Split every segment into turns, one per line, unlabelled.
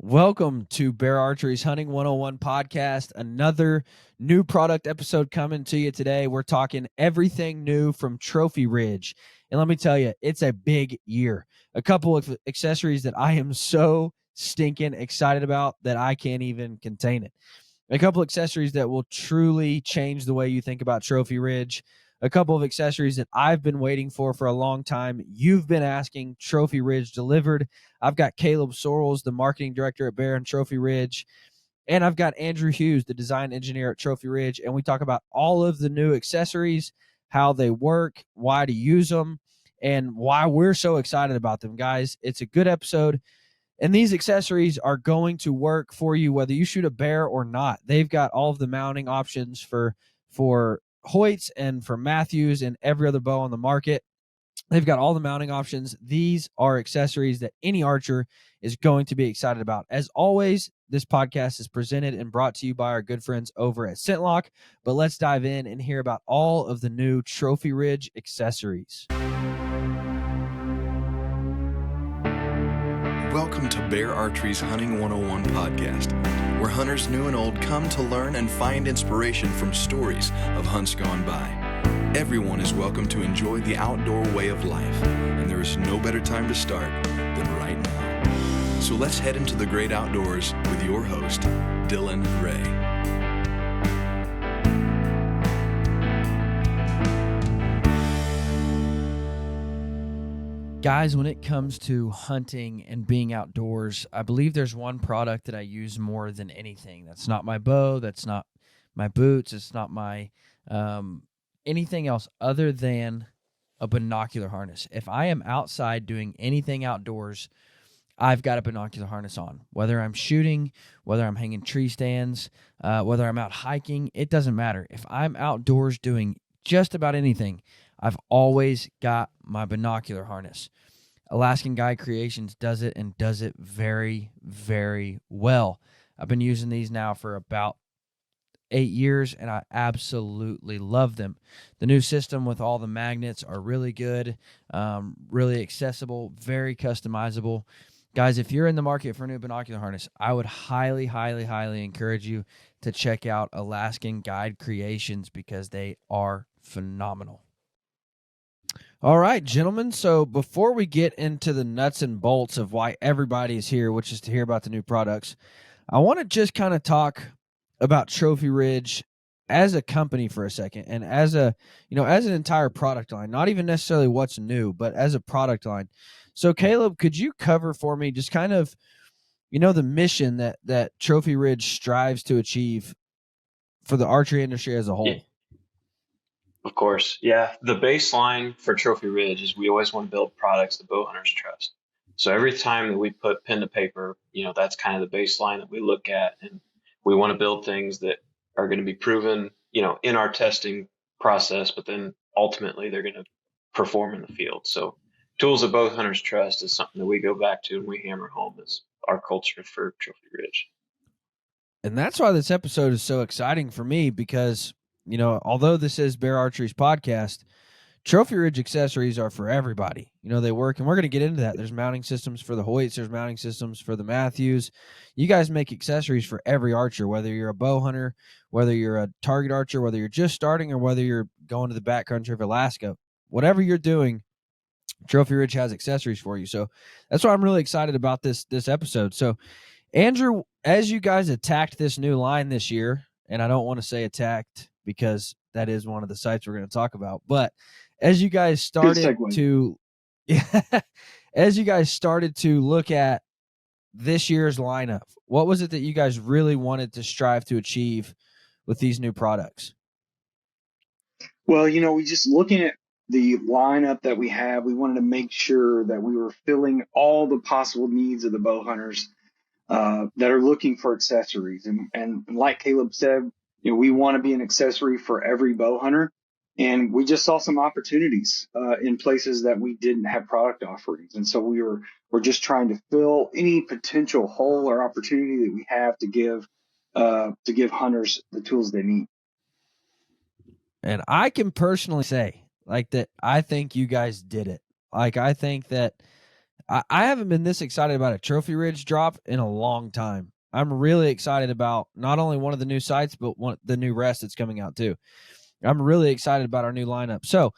Welcome to Bear Archery's Hunting 101 podcast. Another new product episode coming to you today. We're talking everything new from Trophy Ridge. And let me tell you, it's a big year. A couple of accessories that I am so stinking excited about that I can't even contain it. A couple accessories that will truly change the way you think about Trophy Ridge. A couple of accessories that I've been waiting for a long time. You've been asking, Trophy Ridge delivered. I've got Caleb Sorrells, the marketing director at Bear and Trophy Ridge, and I've got Andrew Hughes, the design engineer at Trophy Ridge, and we talk about all of the new accessories, how they work, why to use them, and why we're so excited about them, guys. It's a good episode. And these accessories are going to work for you whether you shoot a bear or not. They've got all of the mounting options for Hoyts and for Matthews and every other bow on the market. They've got all the mounting options. These are accessories that any archer is going to be excited about. As always, this podcast is presented and brought to you by our good friends over at ScentLock. But let's dive in and hear about all of the new Trophy Ridge accessories.
Welcome to Bear Archery's Hunting 101 podcast, where hunters new and old come to learn and find inspiration from stories of hunts gone by. Everyone is welcome to enjoy the outdoor way of life, and there is no better time to start than right now. So let's head into the great outdoors with your host, Dylan Ray.
Guys, when it comes to hunting and being outdoors, I believe there's one product that I use more than anything. That's not my bow. That's not my boots. It's not my anything else other than a binocular harness. If I am outside doing anything outdoors, I've got a binocular harness on. Whether I'm shooting, whether I'm hanging tree stands, whether I'm out hiking, it doesn't matter. If I'm outdoors doing just about anything, I've always got my binocular harness. Alaskan Guide Creations does it and does it very, very well. I've been using these now for about 8 years, and I absolutely love them. The new system with all the magnets are really good, really accessible, very customizable. Guys, if you're in the market for a new binocular harness, I would highly, highly, highly encourage you to check out Alaskan Guide Creations because they are phenomenal. All right, gentlemen. So before we get into the nuts and bolts of why everybody is here, which is to hear about the new products, I want to just kind of talk about Trophy Ridge as a company for a second, and as an entire product line, not even necessarily what's new, but as a product line. So Caleb, could you cover for me just kind of, the mission that Trophy Ridge strives to achieve for the archery industry as a whole?
Yeah, of course. Yeah. The baseline for Trophy Ridge is we always want to build products that bow hunters trust. So every time that we put pen to paper, that's kind of the baseline that we look at. And we want to build things that are going to be proven, in our testing process, but then ultimately they're going to perform in the field. So tools that bow hunters trust is something that we go back to and we hammer home as our culture for Trophy Ridge.
And that's why this episode is so exciting for me because, although this is Bear Archery's podcast, Trophy Ridge accessories are for everybody. They work, and we're going to get into that. There's mounting systems for the Hoyts. There's mounting systems for the Matthews. You guys make accessories for every archer, whether you're a bow hunter, whether you're a target archer, whether you're just starting, or whether you're going to the backcountry of Alaska. Whatever you're doing, Trophy Ridge has accessories for you. So that's why I'm really excited about this episode. So, Andrew, as you guys attacked this new line this year, and I don't want to say attacked because that is one of the sites we're going to talk about, but as you guys started to look at this year's lineup, what was it that you guys really wanted to strive to achieve with these new products?
Well, we just looking at the lineup that we have, we wanted to make sure that we were filling all the possible needs of the bow hunters that are looking for accessories. And like Caleb said, we want to be an accessory for every bow hunter. And we just saw some opportunities in places that we didn't have product offerings. And so we're just trying to fill any potential hole or opportunity that we have to give hunters the tools they need.
And I can personally say that I think you guys did it. I think that I haven't been this excited about a Trophy Ridge drop in a long time. I'm really excited about not only one of the new sights, but the new rest that's coming out too. I'm really excited about our new lineup. So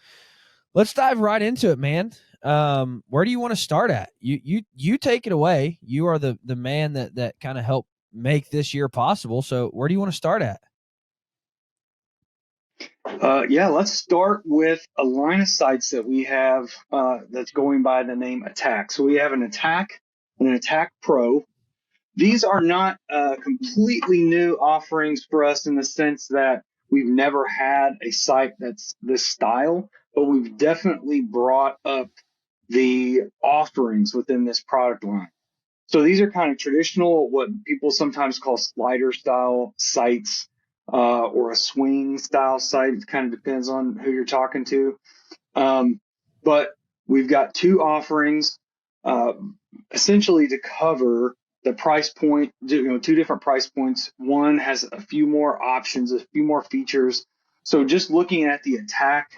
let's dive right into it, man. Where do you want to start at? You take it away. You are the man that kind of helped make this year possible. So where do you want to start at?
Let's start with a line of sights that we have that's going by the name Attack. So we have an Attack and an Attack Pro. These are not completely new offerings for us in the sense that we've never had a sight that's this style, but we've definitely brought up the offerings within this product line. So these are kind of traditional, what people sometimes call slider style sights, or a swing style sight. It kind of depends on who you're talking to. But we've got two offerings, uh, essentially to cover the price point, two different price points. One has a few more options, a few more features. So just looking at the Attack,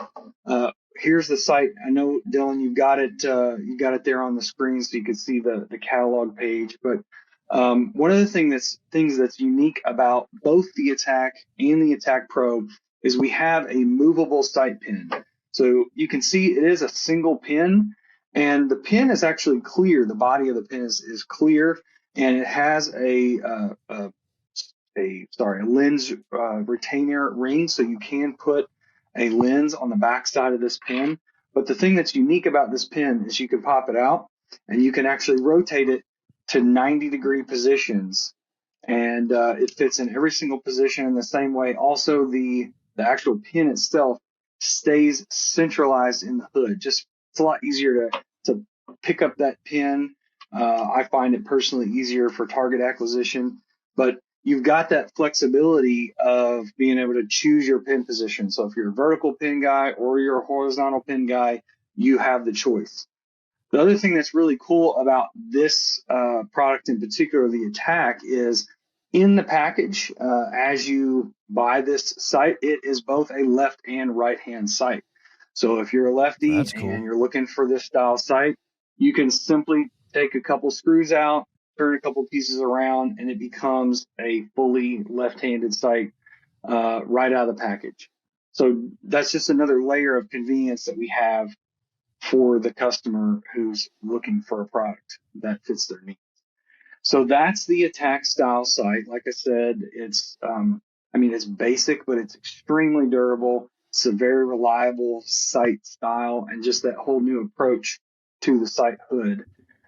here's the site. I know, Dylan, you got it there on the screen so you can see the catalog page. But one of the things that's unique about both the Attack and the Attack Pro is we have a movable sight pin. So you can see it is a single pin, and the pin is actually clear. The body of the pin is clear, and it has a lens retainer ring, so you can put a lens on the back side of this pin. But the thing that's unique about this pin is you can pop it out, and you can actually rotate it to 90-degree positions, and it fits in every single position in the same way. Also, the actual pin itself stays centralized in the hood. Just it's a lot easier to pick up that pin. I find it personally easier for target acquisition, but you've got that flexibility of being able to choose your pin position. So if you're a vertical pin guy or you're a horizontal pin guy, you have the choice. The other thing that's really cool about this product in particular, the Attack, is in the package, as you buy this sight, it is both a left and right hand sight. So if you're a lefty
That's cool.
and you're looking for this style sight, you can simply take a couple screws out, turn a couple pieces around, and it becomes a fully left-handed sight right out of the package. So that's just another layer of convenience that we have for the customer who's looking for a product that fits their needs. So that's the Attack style sight. Like I said, it's basic, but it's extremely durable. It's a very reliable sight style, and just that whole new approach to the sight hood.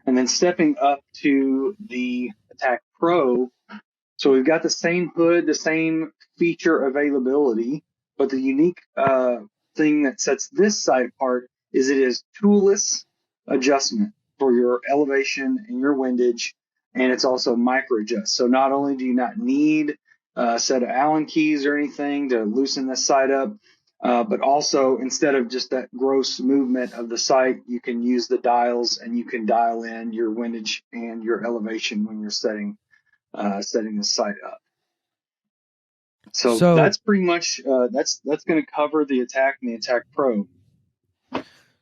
And then stepping up to the Attack Pro, so we've got the same hood, the same feature availability, but the unique thing that sets this sight apart is it is toolless adjustment for your elevation and your windage, and it's also micro adjust. So not only do you not need a set of Allen keys or anything to loosen this sight up, but also instead of just that gross movement of the sight, you can use the dials and you can dial in your windage and your elevation when you're setting the sight up. So that's pretty much that's going to cover the Attack and the Attack Pro.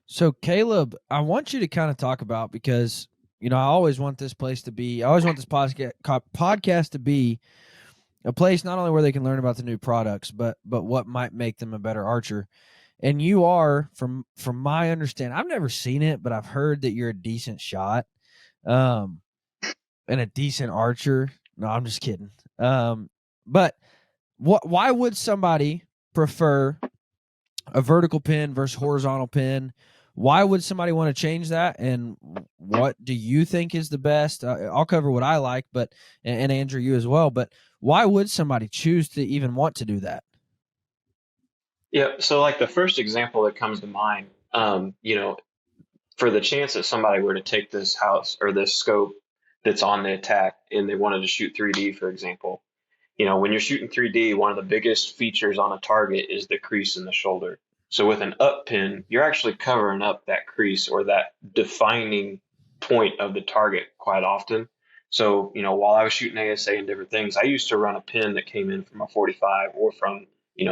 So Caleb, I want you to kind of talk about, because I always want this podcast to be a place not only where they can learn about the new products, but what might make them a better archer. And you are, from my understanding, I've never seen it, but I've heard that you're a decent shot, and a decent archer. No, I'm just kidding. But why would somebody prefer a vertical pin versus horizontal pin? Why would somebody want to change that? And what do you think is the best? I'll cover what I like, and Andrew, you as well. But why would somebody choose to even want to do that?
Yeah. So like the first example that comes to mind, for the chance that somebody were to take this house or this scope that's on the Attack and they wanted to shoot 3D, for example, when you're shooting 3D, one of the biggest features on a target is the crease in the shoulder. So with an up pin, you're actually covering up that crease or that defining point of the target quite often. So, while I was shooting ASA and different things, I used to run a pin that came in from a 45 or from,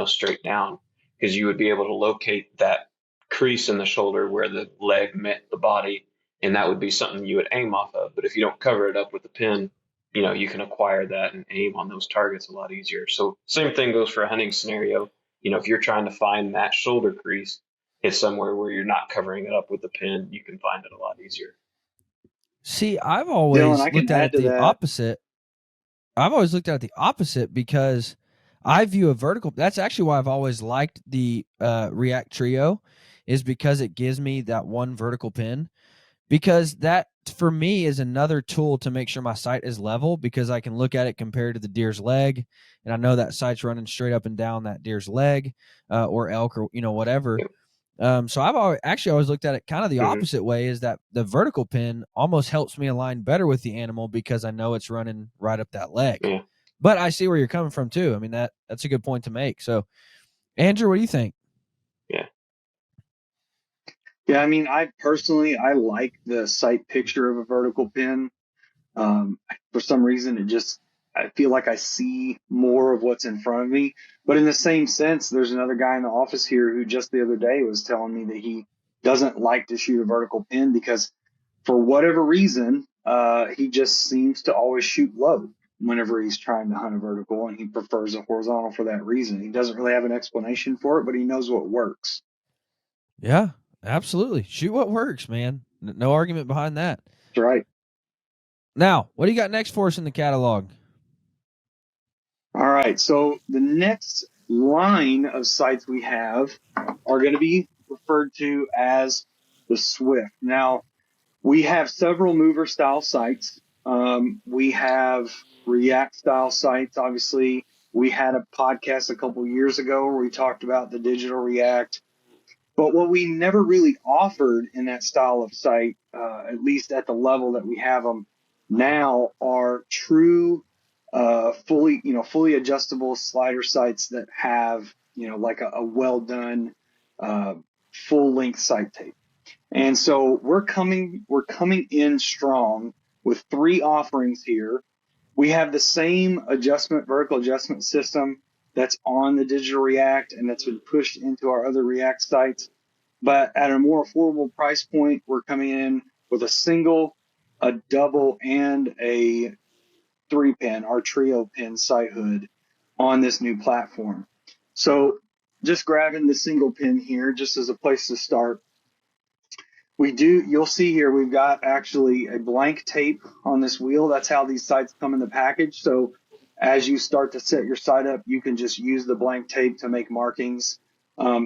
straight down, because you would be able to locate that crease in the shoulder where the leg met the body. and that would be something you would aim off of. But if you don't cover it up with the pin, you can acquire that and aim on those targets a lot easier. So same thing goes for a hunting scenario. If you're trying to find that shoulder crease, it's somewhere where you're not covering it up with the pin, you can find it a lot easier.
See, I've
Dylan,
always
I can
looked at
add
it
to
the
that.
opposite. I've always looked at it the opposite because I view a vertical. That's actually why I've always liked the React Trio, is because it gives me that one vertical pin. Because that, for me, is another tool to make sure my sight is level, because I can look at it compared to the deer's leg, and I know that sight's running straight up and down that deer's leg, or elk, or whatever. So I've always looked at it kind of the
Mm-hmm.
opposite way, is that the vertical pin almost helps me align better with the animal because I know it's running right up that leg.
Yeah.
But I see where you're coming from too. I mean, that's a good point to make. So, Andrew, what do you think?
Yeah.
Yeah, I mean, I personally, I like the sight picture of a vertical pin. For some reason, I feel like I see more of what's in front of me. But in the same sense, there's another guy in the office here who just the other day was telling me that he doesn't like to shoot a vertical pin because for whatever reason, he just seems to always shoot low whenever he's trying to hunt a vertical, and he prefers a horizontal for that reason. He doesn't really have an explanation for it, but he knows what works.
Yeah, absolutely. Shoot what works, man. No argument behind that.
That's right.
Now, what do you got next for us in the catalog?
All right. So the next line of sites we have are going to be referred to as the Swift. Now, we have several mover style sites. We have React style sites. Obviously, we had a podcast a couple years ago where we talked about the digital React. But what we never really offered in that style of site, at least at the level that we have them now, are true, fully adjustable slider sights that have, like a well done, full length sight tape. And so we're coming in strong with 3 offerings here. We have the same vertical adjustment system that's on the digital React and that's been pushed into our other React sites. But at a more affordable price point, we're coming in with a single, a double, and a 3-pin, our trio pin sight hood on this new platform. So just grabbing the single pin here, just as a place to start. You'll see here, we've got actually a blank tape on this wheel. That's how these sights come in the package. So as you start to set your sight up, you can just use the blank tape to make markings.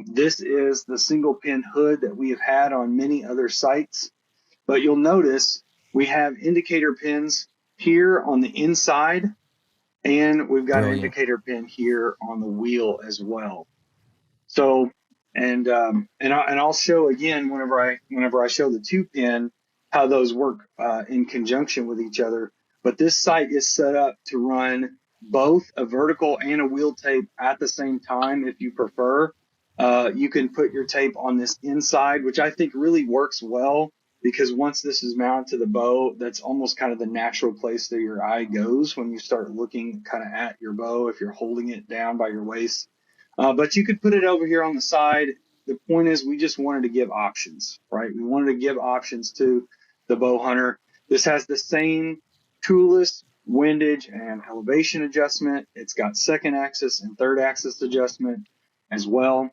This is the single pin hood that we have had on many other sites, but you'll notice we have indicator pins here on the inside, and we've got an indicator pin here on the wheel as well. So, and I'll show again whenever I show the 2-pin how those work in conjunction with each other. But this sight is set up to run both a vertical and a wheel tape at the same time if you prefer. You can put your tape on this inside, which I think really works well because once this is mounted to the bow, that's almost kind of the natural place that your eye goes when you start looking kind of at your bow if you're holding it down by your waist. But you could put it over here on the side. The point is we just wanted to give options, right? We wanted to give options to the bow hunter. This has the same toolless windage and elevation adjustment. It's got 2nd axis and 3rd axis adjustment as well.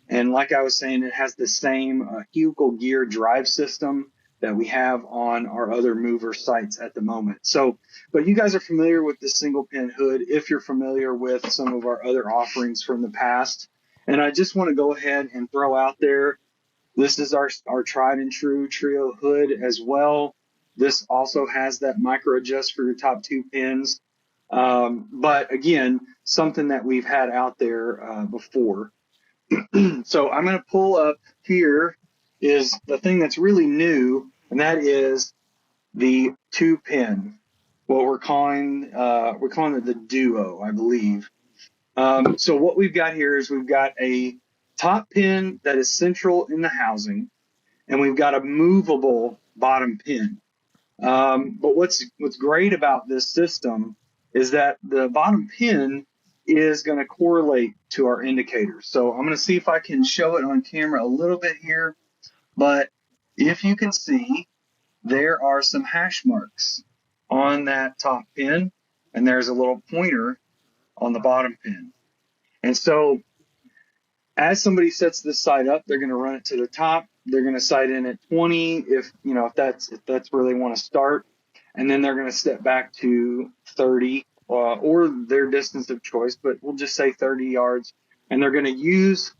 And like I was saying, it has the same helical gear drive system that we have on our other mover sites at the moment. So, but you guys are familiar with this single pin hood if you're familiar with some of our other offerings from the past. And I just want to go ahead and throw out there, this is our tried and true trio hood as well. This also has that micro adjust for your top 2 pins. But again, something that we've had out there before. So I'm going to pull up here is the thing that's really new, and that is the 2-pin. What we're calling it the Duo, I believe. So what we've got here is we've got a top pin that is central in the housing, and we've got a movable bottom pin. But what's great about this system is that the bottom pin is going to correlate to our indicators. So I'm going to see if I can show it on camera a little bit here. But if you can see, there are some hash marks on that top pin, and there's a little pointer on the bottom pin. And so as somebody sets this sight up, they're going to run it to the top. They're going to sight in at 20 if that's where they want to start, and then they're going to step back to 30 or their distance of choice, but we'll just say 30 yards, and they're going to use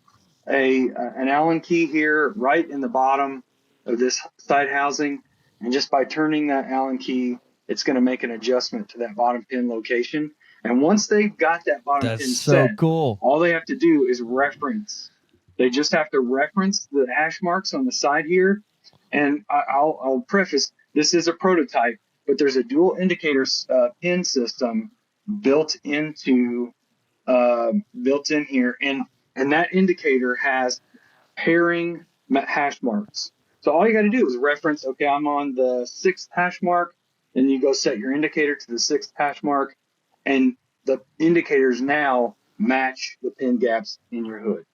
an Allen key here right in the bottom of this sight housing, and just by turning that Allen key, it's going to make an adjustment to that bottom pin location. And once they've got that bottom pin set,
cool.
all they have to do is reference. They just have to reference the hash marks on the side here. And I'll preface, this is a prototype, but there's a dual indicator pin system built in here, and that indicator has pairing hash marks. So all you got to do is reference, okay, I'm on the 6th hash mark, and you go set your indicator to the 6th hash mark, and the indicators now match the pin gaps in your hood.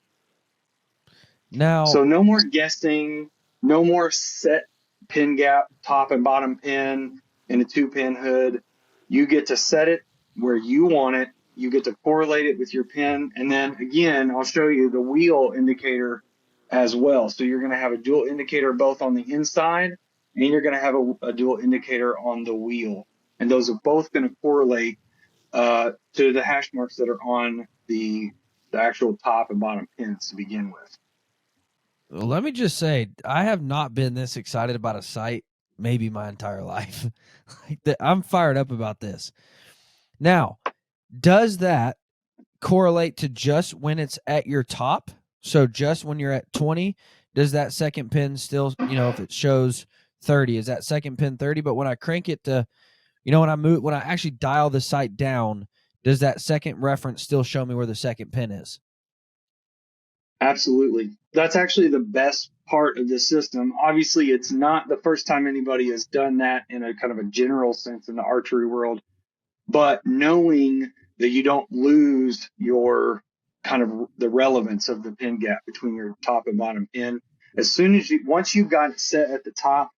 Now,
so no more guessing, no more set pin gap, top and bottom pin in a 2-pin hood. You get to set it where you want it. You get to correlate it with your pin. And then again, I'll show you the wheel indicator as well. So you're going to have a dual indicator both on the inside, and you're going to have a dual indicator on the wheel. And those are both going to correlate to the hash marks that are on the actual top and bottom pins to begin with.
Let me just say, I have not been this excited about a sight maybe my entire life. I'm fired up about this. Now, does that correlate to just when it's at your top? So just when you're at 20, does that second pin still, if it shows 30, is that second pin 30? But when I crank it to, when I actually dial the sight down, does that second reference still show me where the second pin is?
Absolutely. That's actually the best part of this system. Obviously, it's not the first time anybody has done that in a kind of a general sense in the archery world, but knowing that you don't lose your kind of the relevance of the pin gap between your top and bottom pin. Once you've got it set at the top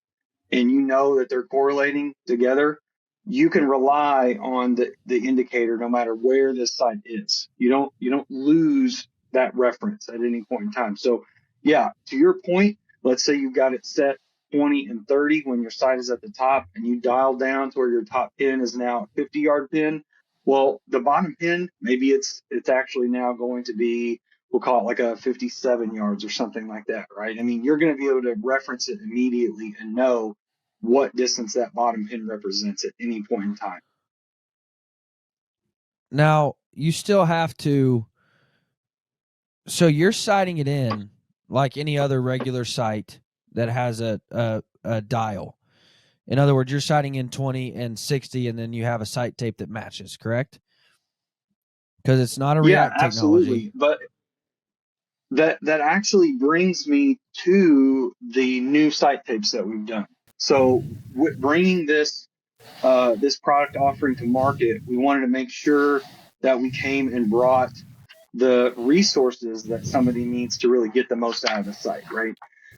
and you know that they're correlating together, you can rely on the indicator no matter where this sight is. You don't lose that reference at any point in time. So yeah, to your point, let's say you've got it set 20 and 30 when your sight is at the top, and you dial down to where your top pin is now a 50-yard pin. Well, the bottom pin, maybe it's actually now going to be, we'll call it like a 57 yards or something like that, right? I mean, you're going to be able to reference it immediately and know what distance that bottom pin represents at any point in time.
Now, you still have to, so you're sighting it in like any other regular sight that has a dial. In other words, you're sighting in 20 and 60, and then you have a sight tape that matches, correct? Because it's not a React
absolutely.
technology.
But that actually brings me to the new sight tapes that we've done. So bringing this product offering to market, we wanted to make sure that we came and brought the resources that somebody needs to really get the most out of the sight, right?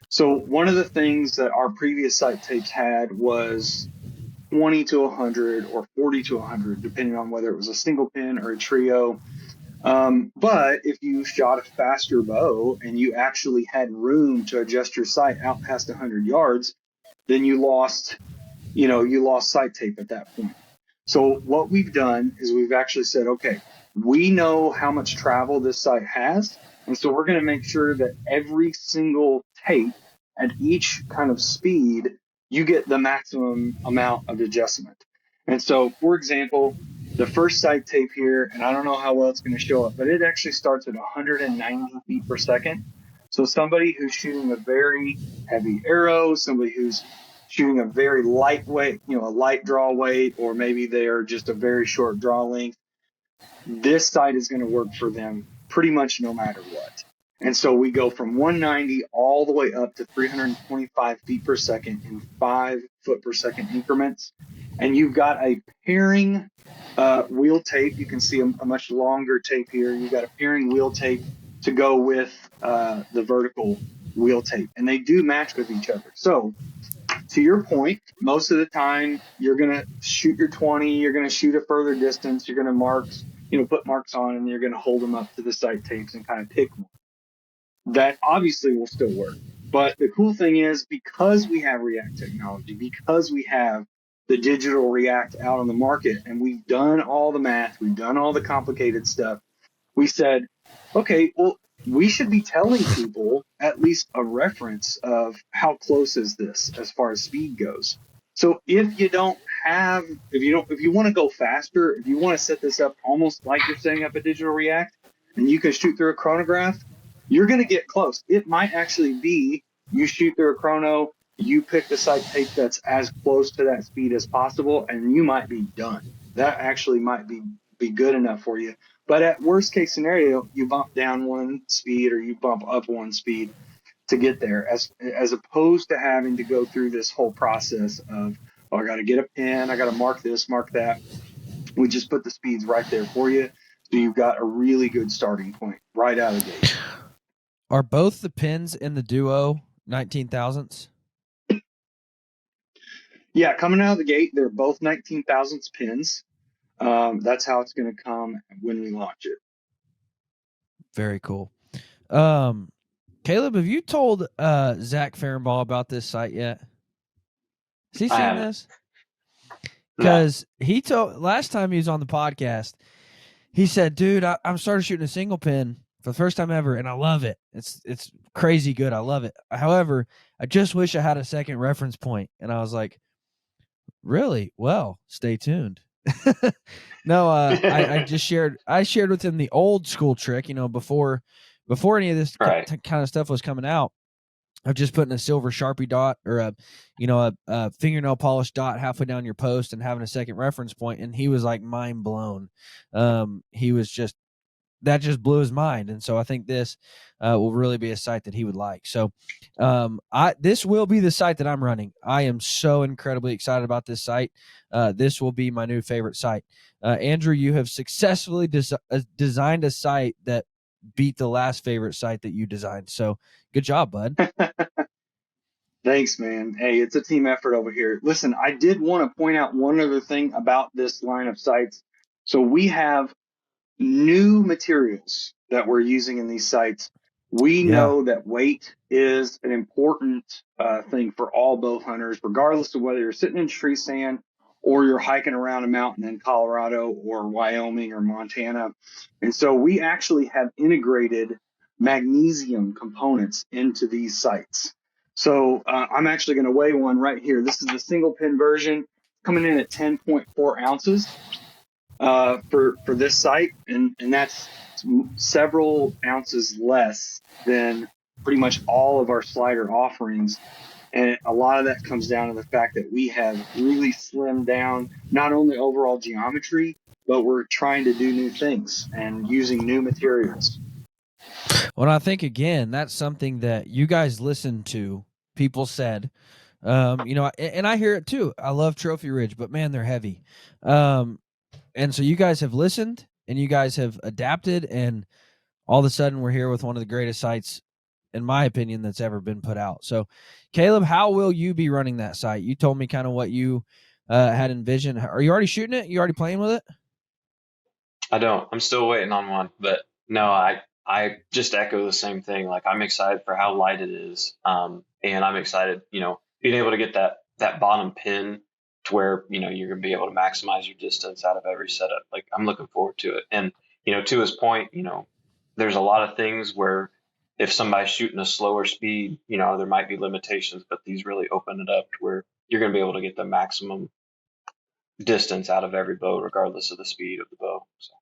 So one of the things that our previous sight tapes had was 20 to 100 or 40 to 100, depending on whether it was a single pin or a trio. But if you shot a faster bow and you actually had room to adjust your sight out past 100 yards, then you lost sight tape at that point. So what we've done is we've actually said, okay, we know how much travel this sight has, and so we're going to make sure that every single tape at each kind of speed, you get the maximum amount of adjustment. And so, for example, the first sight tape here, and I don't know how well it's going to show up, but it actually starts at 190 feet per second. So somebody who's shooting a very heavy arrow, somebody who's shooting a very lightweight, a light draw weight, or maybe they are just a very short draw length, this sight is going to work for them pretty much no matter what. And so we go from 190 all the way up to 325 feet per second in 5 foot per second increments. And you've got a pairing wheel tape. You can see a much longer tape here. You've got a pairing wheel tape to go with the vertical wheel tape. And they do match with each other. So to your point, most of the time you're going to shoot your 20, you're going to shoot a further distance, you're going to put marks on, and you're going to hold them up to the sight tapes and kind of pick one. That obviously will still work. But the cool thing is, because we have React technology, because we have the digital React out on the market, and we've done all the math, we've done all the complicated stuff, we said, okay, well, we should be telling people at least a reference of how close is this as far as speed goes. So if you want to go faster, if you want to set this up almost like you're setting up a digital React and you can shoot through a chronograph, you're going to get close. It might actually be you shoot through a chrono, you pick the sight tape that's as close to that speed as possible, and you might be done. That actually might be good enough for you. But at worst case scenario, you bump down one speed or you bump up one speed to get there, as opposed to having to go through this whole process of, oh, I got to get a pin, I got to mark this, mark that. We just put the speeds right there for you. So you've got a really good starting point right out of the gate.
Are both the pins in the Duo 19,000s?
Yeah, coming out of the gate, they're both 19,000s pins. That's how it's going to come when we launch it.
Very cool. Caleb, have you told Zach Farrenball about this site yet? Has he seen this? Because he told last time he was on the podcast, he said, dude, I'm started shooting a single pin for the first time ever, and I love it. It's crazy good. I love it. However, I just wish I had a second reference point. And I was like, really? Well, stay tuned. No, I shared with him the old school trick, before any of this kind of stuff was coming out, of just putting a silver Sharpie dot or a fingernail polish dot halfway down your post and having a second reference point. And he was like mind blown. That just blew his mind. And so I think this will really be a site that he would like. So this will be the site that I'm running. I am so incredibly excited about this site. This will be my new favorite site. Andrew, you have successfully designed a site that beat the last favorite site that you designed. So good job, bud.
Thanks, man. Hey, it's a team effort over here. Listen, I did want to point out one other thing about this line of sites. So we have new materials that we're using in these sites. We know that weight is an important thing for all bow hunters, regardless of whether you're sitting in tree stand or you're hiking around a mountain in Colorado or Wyoming or Montana. And so we actually have integrated magnesium components into these sites. So I'm actually going to weigh one right here. This is the single pin version, coming in at 10.4 ounces. For this site, and that's several ounces less than pretty much all of our slider offerings. And a lot of that comes down to the fact that we have really slimmed down not only overall geometry, but we're trying to do new things and using new materials.
Well, I think, again, that's something that you guys listen to. People said, and I hear it too. I love Trophy Ridge, but man, they're heavy. And so you guys have listened and you guys have adapted, and all of a sudden we're here with one of the greatest sites, in my opinion, that's ever been put out. So, Caleb, how will you be running that site? You told me kind of what you had envisioned. Are you already shooting it? You already playing with it?
I don't. I'm still waiting on one, but no, I just echo the same thing. Like, I'm excited for how light it is, and I'm excited, being able to get that bottom pin to where, you're going to be able to maximize your distance out of every setup. Like, I'm looking forward to it. And, to his point, there's a lot of things where if somebody's shooting a slower speed, there might be limitations, but these really open it up to where you're going to be able to get the maximum distance out of every bow, regardless of the speed of the bow. So.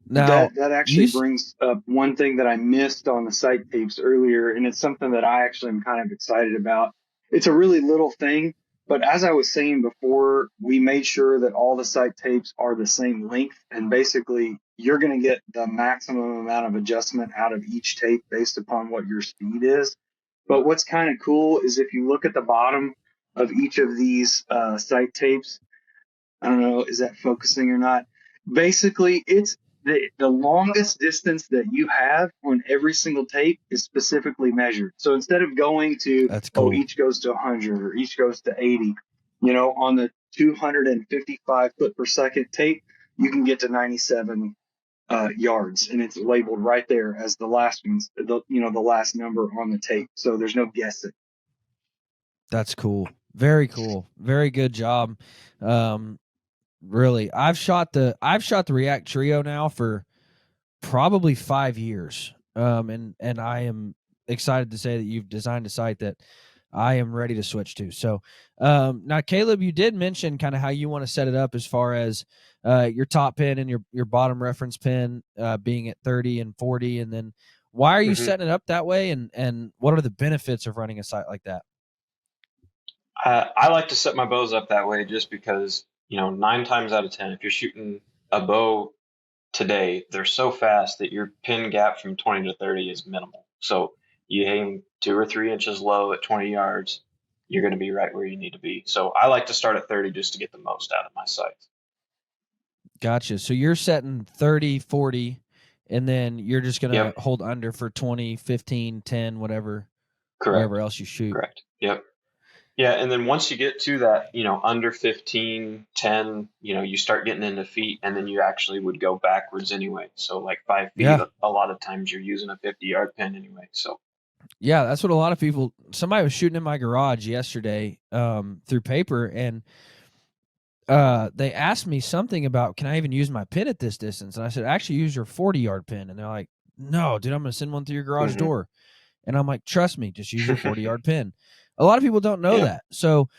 Now, that actually brings up one thing that I missed on the sight tapes earlier, and it's something that I actually am kind of excited about. It's a really little thing, but as I was saying before, we made sure that all the sight tapes are the same length, and basically you're going to get the maximum amount of adjustment out of each tape based upon what your speed is. But what's kind of cool is if you look at the bottom of each of these sight tapes, I don't know, is that focusing or not? Basically, the longest distance that you have on every single tape is specifically measured. So instead of going to,
That's
oh,
cool.
each goes to 100 or each goes to 80, you know, on the 255 foot per second tape, you can get to 97 yards, and it's labeled right there as the last one's, the last number on the tape. So there's no guessing.
That's cool. Very cool. Very good job. Um, really, I've shot the React Trio now for probably 5 years. And I am excited to say that you've designed a site that I am ready to switch to. So, now Caleb, you did mention kind of how you want to set it up as far as your top pin and your bottom reference pin being at 30 and 40, and then why are you
Hmm.
setting it up that way, and what are the benefits of running a site like that?
I like to set my bows up that way just because, 9 times out of 10, if you're shooting a bow today, they're so fast that your pin gap from 20 to 30 is minimal. So you aim 2 or 3 inches low at 20 yards, you're going to be right where you need to be. So I like to start at 30 just to get the most out of my sights.
Gotcha. So you're setting 30, 40, and then you're just going to
Yep.
hold under for 20, 15, 10, whatever
Correct.
else you shoot.
Correct. Yep. Yeah. And then once you get to that, under 15, 10, you start getting into feet, and then you actually would go backwards anyway. So like 5 feet,
Yeah.
a lot of times you're using a 50-yard pin anyway. So,
Yeah, that's what a lot of people. Somebody was shooting in my garage yesterday through paper, and they asked me something about, can I even use my pin at this distance? And I said, actually use your 40-yard pin. And they're like, no, dude, I'm going to send one through your garage
hmm
door. And I'm like, trust me, just use your 40-yard pin. A lot of people don't know
yeah.
that. So,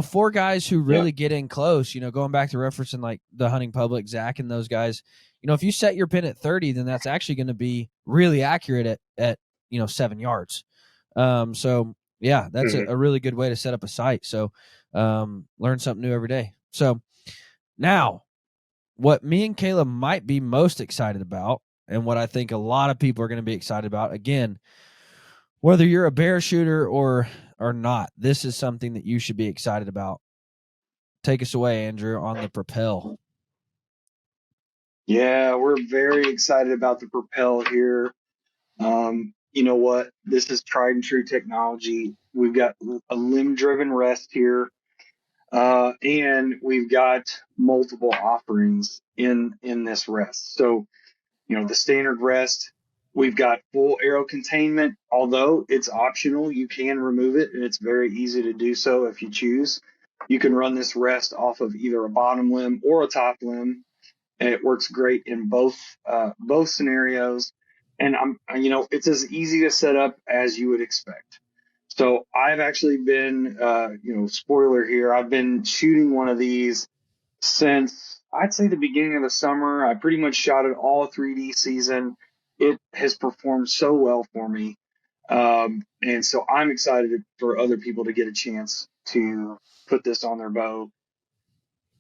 for guys who
Yeah.
really get in close, going back to referencing like the hunting public, Zach and those guys, if you set your pin at 30, then that's actually going to be really accurate at 7 yards. So yeah, that's
hmm
a really good way to set up a site. So, learn something new every day. So now, what me and Caleb might be most excited about, and what I think a lot of people are going to be excited about, again, whether you're a bear shooter or not, this is something that you should be excited about. Take us away, Andrew, on the Propel.
Yeah, we're very excited about the Propel here. You know what? This is tried and true technology. We've got a limb driven rest here, and we've got multiple offerings in this rest. So, the standard rest, we've got full arrow containment. Although it's optional, you can remove it, and it's very easy to do so if you choose. You can run this rest off of either a bottom limb or a top limb, and it works great in both scenarios. And it's as easy to set up as you would expect. So I've actually been, spoiler here, I've been shooting one of these since I'd say the beginning of the summer. I pretty much shot it all 3D season. It has performed so well for me. And so I'm excited for other people to get a chance to put this on their bow.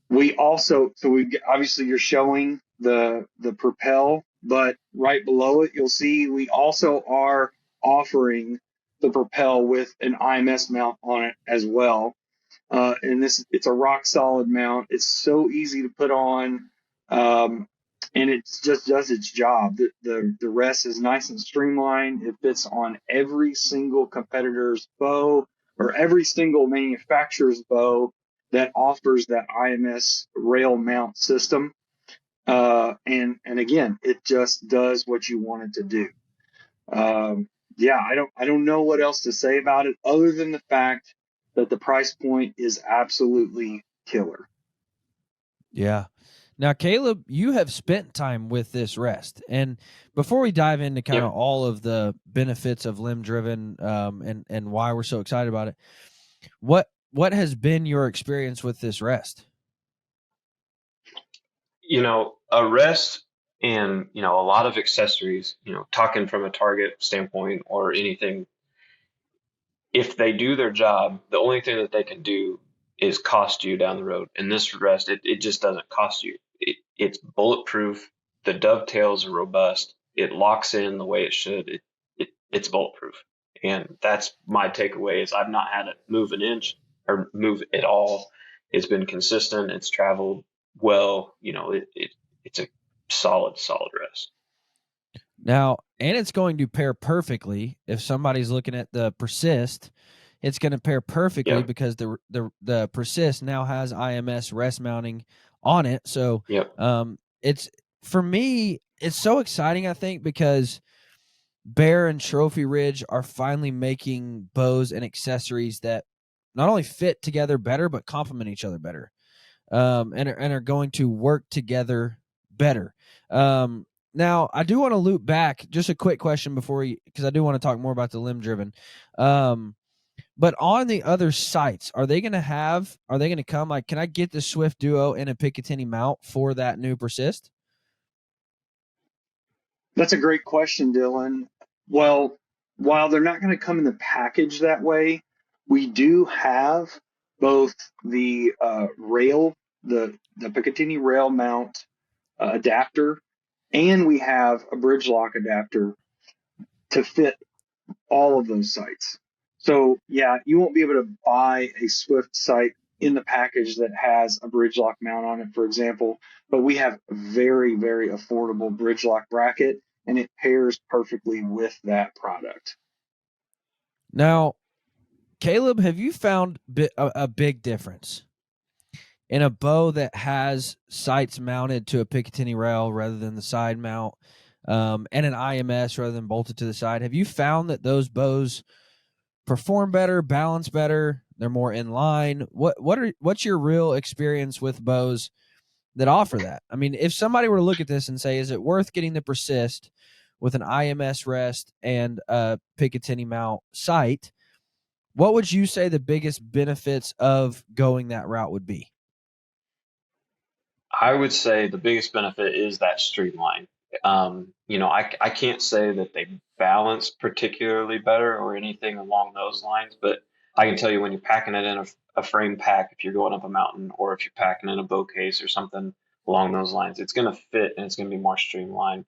We also, so we obviously you're showing the Propel, but right below it, you'll see we also are offering the Propel with an IMS mount on it as well. And it's a rock solid mount. It's so easy to put on, and it just does its job. The rest is nice and streamlined. It fits on every single competitor's bow or every single manufacturer's bow that offers that IMS rail mount system. And again, it just does what you want it to do. Yeah, I don't know what else to say about it other than the fact that the price point is absolutely killer.
Yeah. Now, Caleb, you have spent time with this rest, and before we dive into kind of
Yep.
all of the benefits of limb driven, and why we're so excited about it, what has been your experience with this rest?
A rest and, a lot of accessories, talking from a target standpoint or anything, if they do their job, the only thing that they can do is cost you down the road. And this rest, it just doesn't cost you. It's bulletproof. The dovetails are robust. It locks in the way it should. It's bulletproof. And that's my takeaway is I've not had it move an inch or move at all. It's been consistent. It's traveled well. It's a solid rest.
Now, and it's going to pair perfectly if somebody's looking at the Persist. It's going to pair perfectly
Yep.
because the Persist now has IMS rest mounting on it. So,
Yep.
it's for me, it's so exciting. I think because Bear and Trophy Ridge are finally making bows and accessories that not only fit together better but complement each other better, and are going to work together better. Now, I do want to loop back. Just a quick question before you, because I do want to talk more about the limb driven. But on the other sites, are they going to come like, can I get the Swift Duo and a Picatinny mount for that new Persist?
That's a great question, Dylan. Well, while they're not going to come in the package that way, we do have both the rail, the Picatinny rail mount adapter, and we have a bridge lock adapter to fit all of those sites. So yeah, you won't be able to buy a Swift sight in the package that has a bridge lock mount on it, for example, but we have a very, very affordable bridge lock bracket and it pairs perfectly with that product.
Now, Caleb, have you found a big difference in a bow that has sights mounted to a Picatinny rail rather than the side mount, and an IMS rather than bolted to the side? Have you found that those bows perform better, balance better, they're more in line? What's your real experience with bows that offer that? I mean, if somebody were to look at this and say, is it worth getting the Persist with an IMS rest and a Picatinny mount sight? What would you say the biggest benefits of going that route would be?
I would say the biggest benefit is that streamline. I can't say that they balance particularly better or anything along those lines, but I can tell you when you're packing it in a frame pack, if you're going up a mountain or if you're packing in a bow case or something along those lines, it's going to fit and it's going to be more streamlined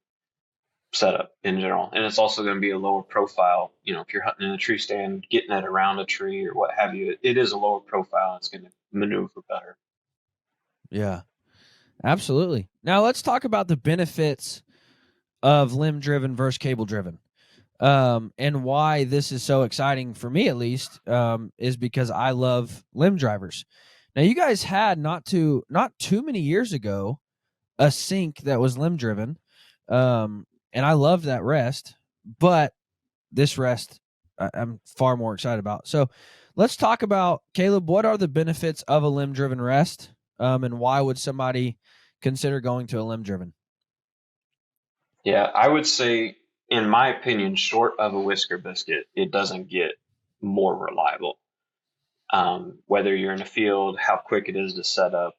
setup in general. And it's also going to be a lower profile. If you're hunting in a tree stand, getting it around a tree or what have you, it is a lower profile. It's going to maneuver better.
Yeah, absolutely. Now let's talk about the benefits of limb driven versus cable driven. And why this is so exciting for me, at least, is because I love limb drivers. Now, you guys had not too many years ago a sync that was limb driven, and I loved that rest. But this rest, I'm far more excited about. So, let's talk about, Caleb. What are the benefits of a limb driven rest, and why would somebody consider going to a limb driven?
Yeah, I would say, in my opinion, short of a whisker biscuit, it doesn't get more reliable. Whether you're in a field, how quick it is to set up,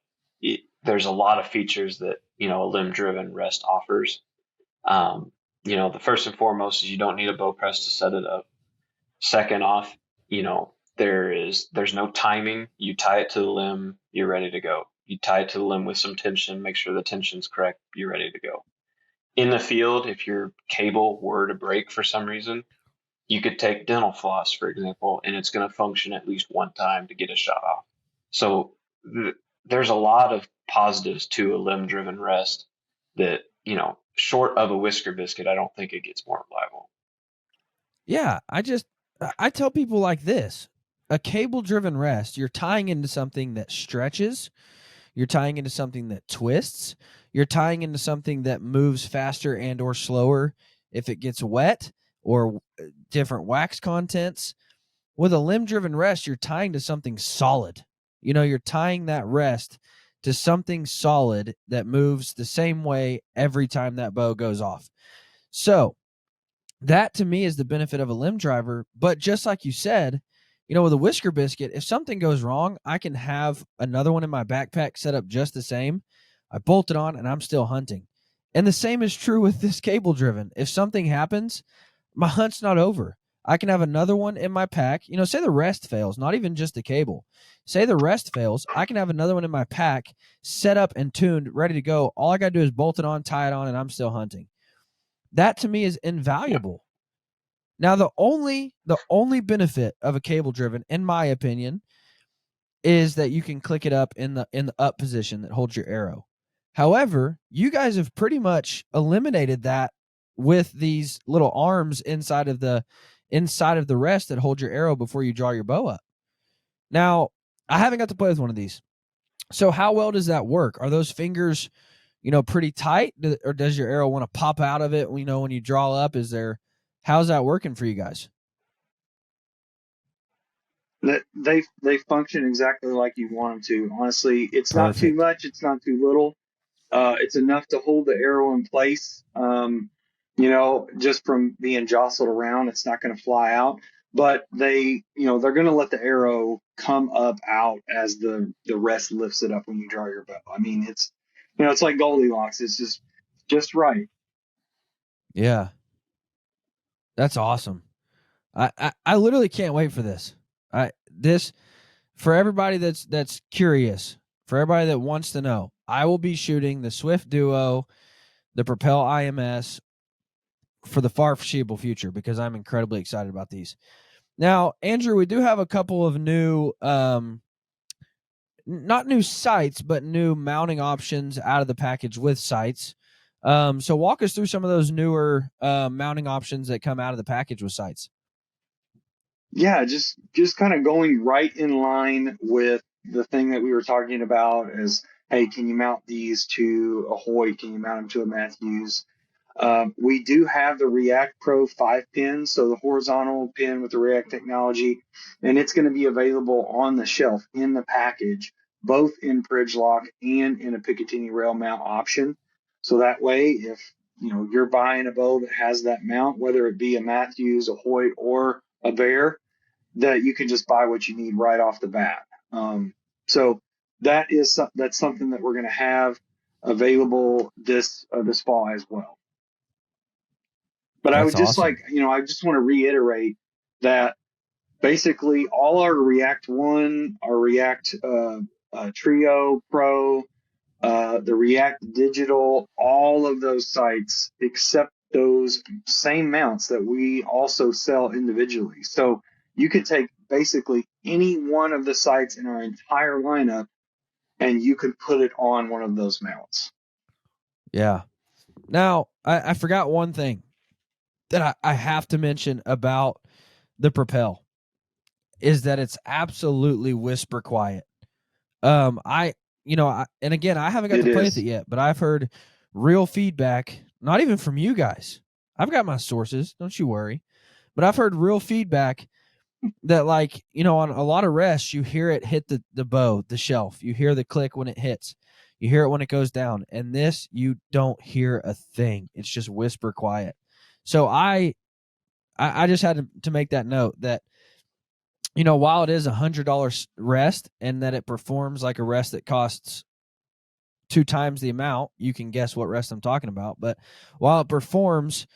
there's a lot of features that a limb-driven rest offers. The first and foremost is you don't need a bow press to set it up. Second off, there's no timing. You tie it to the limb, you're ready to go. You tie it to the limb with some tension, make sure the tension's correct, you're ready to go. In the field, if your cable were to break for some reason, you could take dental floss, for example, and it's going to function at least one time to get a shot off. So there's a lot of positives to a limb driven rest that, short of a whisker biscuit, I don't think it gets more reliable.
Yeah, I tell people like this: a cable driven rest, you're tying into something that stretches, you're tying into something that twists, you're tying into something that moves faster and or slower if it gets wet or different wax contents. With a limb driven rest, you're tying to something solid. You're tying that rest to something solid that moves the same way every time that bow goes off. So, that to me is the benefit of a limb driver. But just like you said, with a whisker biscuit, if something goes wrong, I can have another one in my backpack set up just the same. I bolt it on and I'm still hunting. And the same is true with this cable driven. If something happens, my hunt's not over. I can have another one in my pack. Say the rest fails, not even just the cable. Say the rest fails, I can have another one in my pack set up and tuned, ready to go. All I got to do is bolt it on, tie it on, and I'm still hunting. That to me is invaluable. Now, the only benefit of a cable driven, in my opinion, is that you can click it up in the up position that holds your arrow. However, you guys have pretty much eliminated that with these little arms inside of the rest that hold your arrow before you draw your bow up. Now, I haven't got to play with one of these. So how well does that work? Are those fingers, pretty tight, or does your arrow want to pop out of it, when you draw up? How's that working for you guys?
That they function exactly like you want them to. Honestly, it's not too
Perfect.
much, it's not too little. It's enough to hold the arrow in place. Just from being jostled around, it's not going to fly out. But they're going to let the arrow come up out as the rest lifts it up when you draw your bow. I mean, it's like Goldilocks. It's just right.
Yeah, that's awesome. I literally can't wait for this. This for everybody that's curious, for everybody that wants to know. I will be shooting the Swift Duo, the Propel IMS for the far foreseeable future, because I'm incredibly excited about these. Now, Andrew, we do have a couple of new, not new sights, but new mounting options out of the package with sights. So walk us through some of those newer mounting options that come out of the package with sights.
Yeah, just kind of going right in line with the thing that we were talking about is, hey, can you mount these to a Hoyt? Can you mount them to a Matthews? We do have the React Pro 5-pin, so the horizontal pin with the React technology, and it's going to be available on the shelf in the package, both in Bridge Lock and in a Picatinny rail mount option. So that way, if you're buying a bow that has that mount, whether it be a Matthews, a Hoyt, or a Bear, that you can just buy what you need right off the bat. So that's something that we're going to have available this fall as well. But I would
That's
just
awesome.
I just want to reiterate that basically all our React One, our React Trio Pro, the React Digital, all of those sights, except those same mounts that we also sell individually. So you could take basically any one of the sights in our entire lineup and you could put it on one of those mounts.
Yeah. Now, I forgot one thing that I have to mention about the Propel is that it's absolutely whisper quiet. And again, I haven't got
It
to play with
is.
it yet, but I've heard real feedback, not even from you guys. I've got my sources, don't you worry. But I've heard real feedback that, on a lot of rests, you hear it hit the bow, the shelf. You hear the click when it hits. You hear it when it goes down. And this, you don't hear a thing. It's just whisper quiet. So I just had to make that note that, while it is $100 rest and that it performs like a rest that costs 2 times the amount, you can guess what rest I'm talking about. But while it performs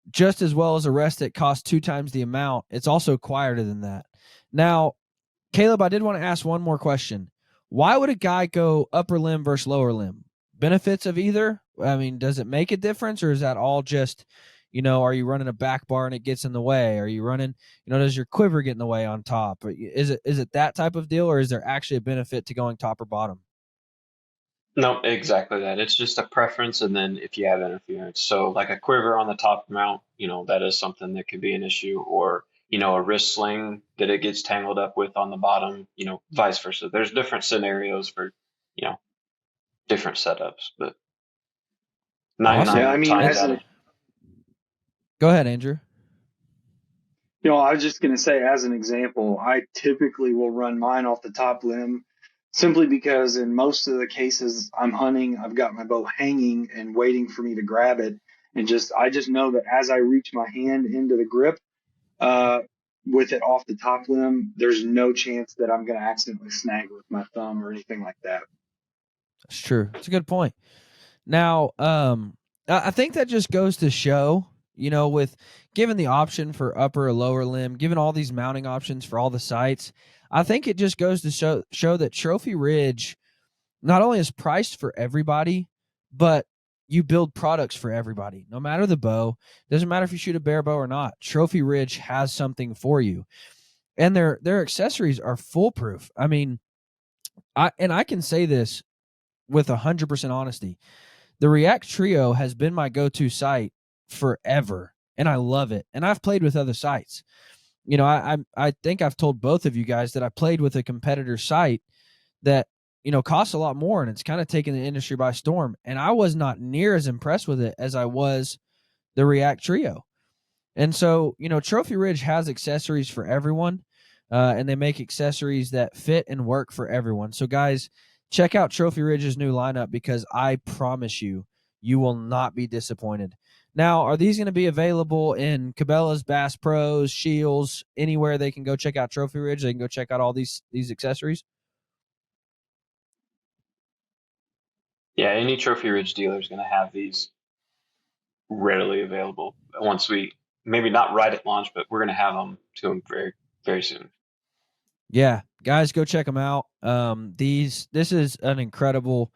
just as well as a rest that costs 2 times the amount, it's also quieter than that. Now, Caleb, I did want to ask one more question. Why would a guy go upper limb versus lower limb? Benefits of either? I mean, does it make a difference, or is that all just, are you running a back bar and it gets in the way? Are you running, does your quiver get in the way on top? Is it that type of deal, or is there actually a benefit to going top or bottom?
No, exactly that. It's just a preference, and then if you have interference. So, like a quiver on the top mount, that is something that could be an issue, or, a wrist sling that it gets tangled up with on the bottom, vice versa. There's different scenarios for, you know, different setups, but
Awesome.
99
Yeah, I mean,
times out of
Go ahead, Andrew.
I was just going to say, as an example, I typically will run mine off the top limb simply because in most of the cases I'm hunting, I've got my bow hanging and waiting for me to grab it. And I just know that as I reach my hand into the grip, uh, with it off the top limb, there's no chance that I'm going to accidentally snag it with my thumb or anything like that.
That's true. It's a good point. Now, I think that just goes to show, with given the option for upper or lower limb, given all these mounting options for all the sites, I think it just goes to show that Trophy Ridge not only is priced for everybody, but you build products for everybody. No matter the bow, doesn't matter if you shoot a bare bow or not. Trophy Ridge has something for you, and their accessories are foolproof. I mean, I can say this with 100% honesty. The React Trio has been my go-to sight forever, and I love it. And I've played with other sites. I think I've told both of you guys that I played with a competitor site that, costs a lot more, and it's kind of taken the industry by storm. And I was not near as impressed with it as I was the React Trio. And so, Trophy Ridge has accessories for everyone, and they make accessories that fit and work for everyone. So, guys, check out Trophy Ridge's new lineup because I promise you, you will not be disappointed. Now, are these going to be available in Cabela's, Bass Pros, Shields, anywhere they can go check out Trophy Ridge? They can go check out all these accessories?
Yeah, any Trophy Ridge dealer is going to have these readily available once we, maybe not right at launch, but we're going to have them to them very, very soon.
Yeah, guys, go check them out. This is an incredible.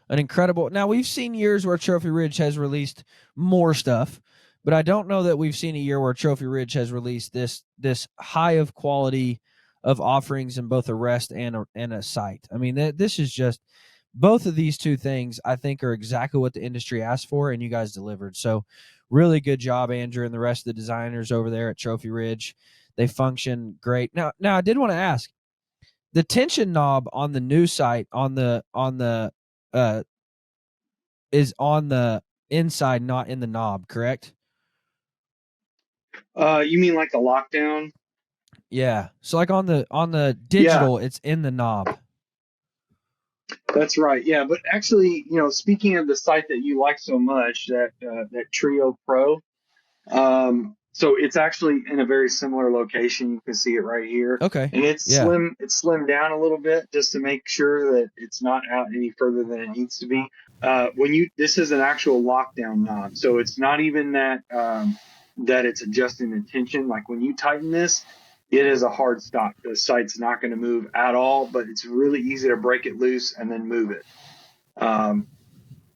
Now, we've seen years where Trophy Ridge has released more stuff, but I don't know that we've seen a year where Trophy Ridge has released this high of quality of offerings in both a rest and a site. I mean, this is just, both of these two things I think are exactly what the industry asked for, and you guys delivered. So really good job, Andrew, and the rest of the designers over there at Trophy Ridge. They function great. Now I did want to ask, the tension knob on the new site is on the inside, not in the knob, correct?
You mean like the lockdown?
Yeah. So like on the
Yeah,
digital, it's in the knob.
that's right. Yeah, but actually, speaking of the site that you like so much, that Trio Pro, so it's actually in a very similar location. You can see it right here,
Okay.
and it's
Yeah.
slim. It's slimmed down a little bit just to make sure that it's not out any further than it needs to be. This is an actual lockdown knob, so it's not even that it's adjusting the tension. Like when you tighten this, it is a hard stop. The site's not going to move at all, but it's really easy to break it loose and then move it.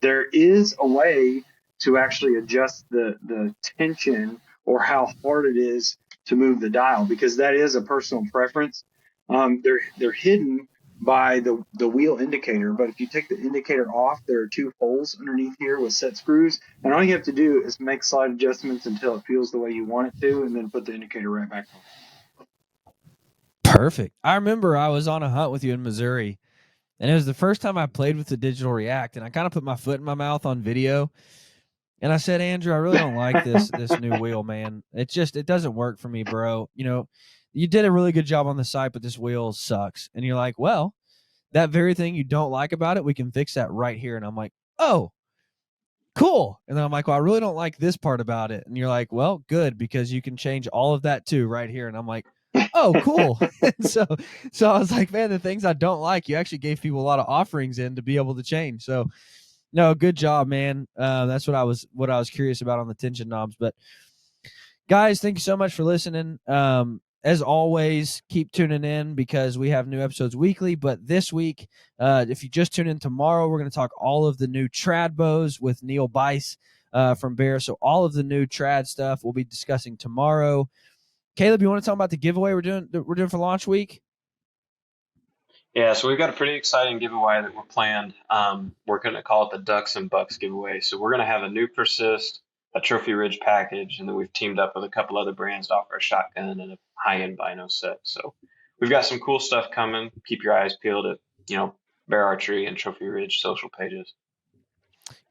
There is a way to actually adjust the tension or how hard it is to move the dial, because that is a personal preference. They're hidden by the wheel indicator, but if you take the indicator off, there are two holes underneath here with set screws, and all you have to do is make slight adjustments until it feels the way you want it to, and then put the indicator right back on.
Perfect. I remember I was on a hunt with you in Missouri, and it was the first time I played with the digital React, and I kind of put my foot in my mouth on video. And I said, Andrew, I really don't like this new wheel, man. It doesn't work for me, bro. You did a really good job on the site, but this wheel sucks. And you're like, well, that very thing you don't like about it, we can fix that right here. And I'm like, oh, cool. And then I'm like, well, I really don't like this part about it. And you're like, well, good, because you can change all of that too right here. And I'm like, oh, cool. And so I was like, man, the things I don't like, you actually gave people a lot of offerings in to be able to change. So no, good job, man. That's what I was curious about on the tension knobs. But guys, thank you so much for listening. As always, keep tuning in because we have new episodes weekly. But this week, if you just tune in tomorrow, we're going to talk all of the new trad bows with Neil Bice from Bear. So all of the new trad stuff we'll be discussing tomorrow. Caleb, you want to talk about the giveaway we're doing for launch week?
Yeah, so we've got a pretty exciting giveaway that we're planned. We're going to call it the Ducks and Bucks giveaway. So we're going to have a new Persist, a Trophy Ridge package, and then we've teamed up with a couple other brands to offer a shotgun and a high-end bino set. So we've got some cool stuff coming. Keep your eyes peeled at, Bear Archery and Trophy Ridge social pages.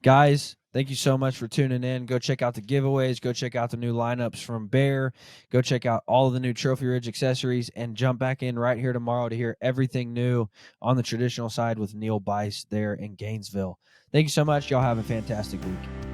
Guys, thank you so much for tuning in. Go check out the giveaways. Go check out the new lineups from Bear. Go check out all of the new Trophy Ridge accessories and jump back in right here tomorrow to hear everything new on the traditional side with Neil Bice there in Gainesville. Thank you so much. Y'all have a fantastic week.